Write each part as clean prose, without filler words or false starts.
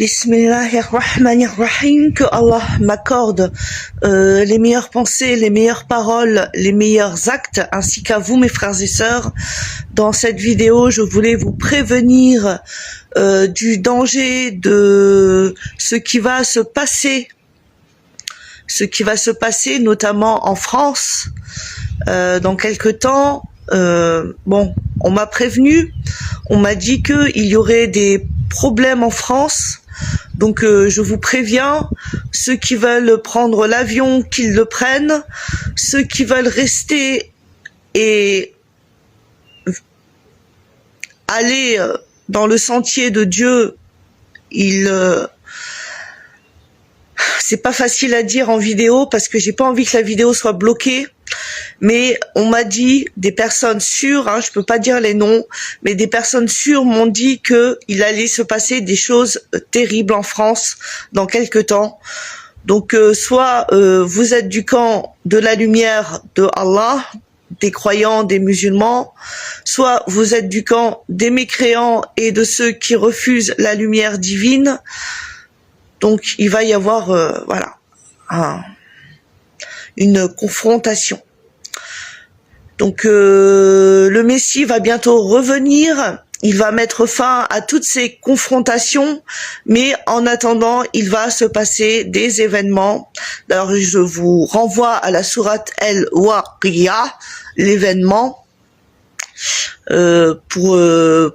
Bismillahirrahmanirrahim, que Allah m'accorde les meilleures pensées, les meilleures paroles, les meilleurs actes, ainsi qu'à vous mes frères et sœurs. Dans cette vidéo, je voulais vous prévenir du danger de ce qui va se passer notamment en France dans quelques temps. Bon, on m'a prévenu, on m'a dit qu'il y aurait des problèmes en France. Donc je vous préviens, ceux qui veulent prendre l'avion, qu'ils le prennent. Ceux qui veulent rester et aller dans le sentier de Dieu, c'est pas facile à dire en vidéo parce que j'ai pas envie que la vidéo soit bloquée. Mais on m'a dit, des personnes sûres, je peux pas dire les noms, mais des personnes sûres m'ont dit que il allait se passer des choses terribles en France dans quelques temps. Donc soit vous êtes du camp de la lumière de Allah, des croyants, des musulmans, soit vous êtes du camp des mécréants et de ceux qui refusent la lumière divine. Donc il va y avoir voilà, une confrontation. Donc le Messie va bientôt revenir, il va mettre fin à toutes ces confrontations, mais en attendant, il va se passer des événements. D'ailleurs, je vous renvoie à la sourate Al-Waqi'a, l'événement, pour se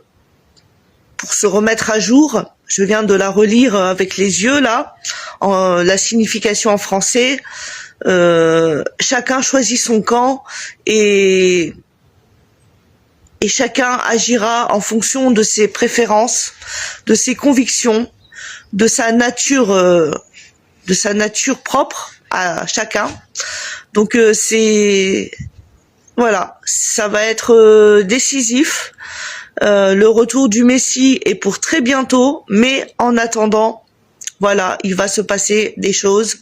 remettre à jour. Je viens de la relire avec les yeux là, la signification en français. Chacun choisit son camp et chacun agira en fonction de ses préférences, de ses convictions, de sa nature propre à chacun. Donc voilà, ça va être décisif. Le retour du Messie est pour très bientôt, mais en attendant, voilà, il va se passer des choses.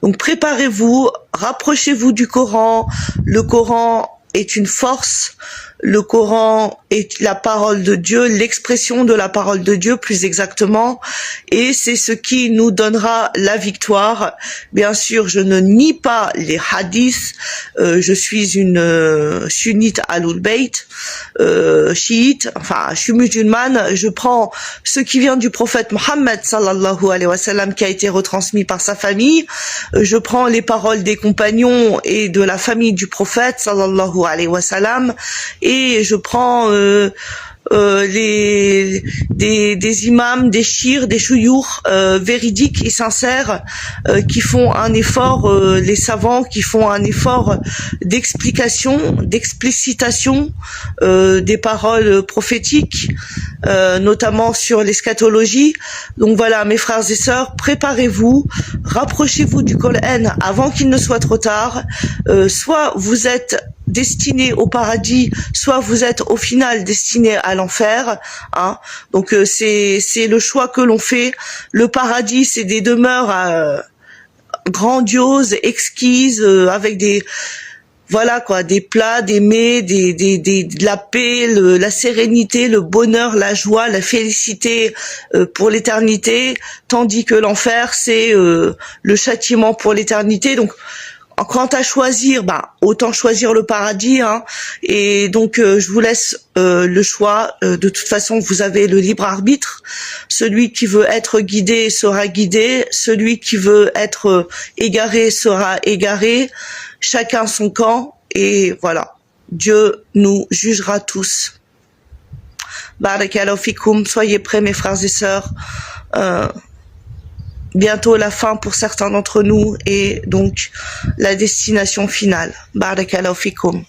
Donc préparez-vous, rapprochez-vous du Coran. Le Coran est une force. Le Coran est la parole de Dieu, l'expression de la parole de Dieu plus exactement. Et c'est ce qui nous donnera la victoire. Bien sûr, je ne nie pas les hadiths. Je suis une sunnite Ahlul Bayt, chiite, enfin je suis musulmane. Je prends ce qui vient du prophète Mohammed sallallahu alayhi wa sallam qui a été retransmis par sa famille. Je prends les paroles des compagnons et de la famille du prophète sallallahu alayhi wa sallam. Et je prends des imams, des chirs, des chouyours véridiques et sincères qui font un effort, les savants qui font un effort d'explication, d'explicitation des paroles prophétiques, notamment sur l'eschatologie. Donc voilà, mes frères et sœurs, préparez-vous, rapprochez-vous du Coran avant qu'il ne soit trop tard. Soit vous êtes destiné au paradis, soit vous êtes au final destiné à l'enfer. Donc c'est le choix que l'on fait. Le paradis, c'est des demeures grandioses, exquises, avec des des plats, des mets, de la paix, la sérénité, le bonheur, la joie, la félicité pour l'éternité, tandis que l'enfer, c'est le châtiment pour l'éternité. Donc quant à choisir, autant choisir le paradis, et donc je vous laisse le choix. De toute façon, vous avez le libre arbitre. Celui qui veut être guidé sera guidé, celui qui veut être égaré sera égaré. Chacun son camp, et voilà, Dieu nous jugera tous. Barakallahu fikoum, soyez prêts mes frères et sœurs. Bientôt la fin pour certains d'entre nous et donc la destination finale. Barakallahu fikoum.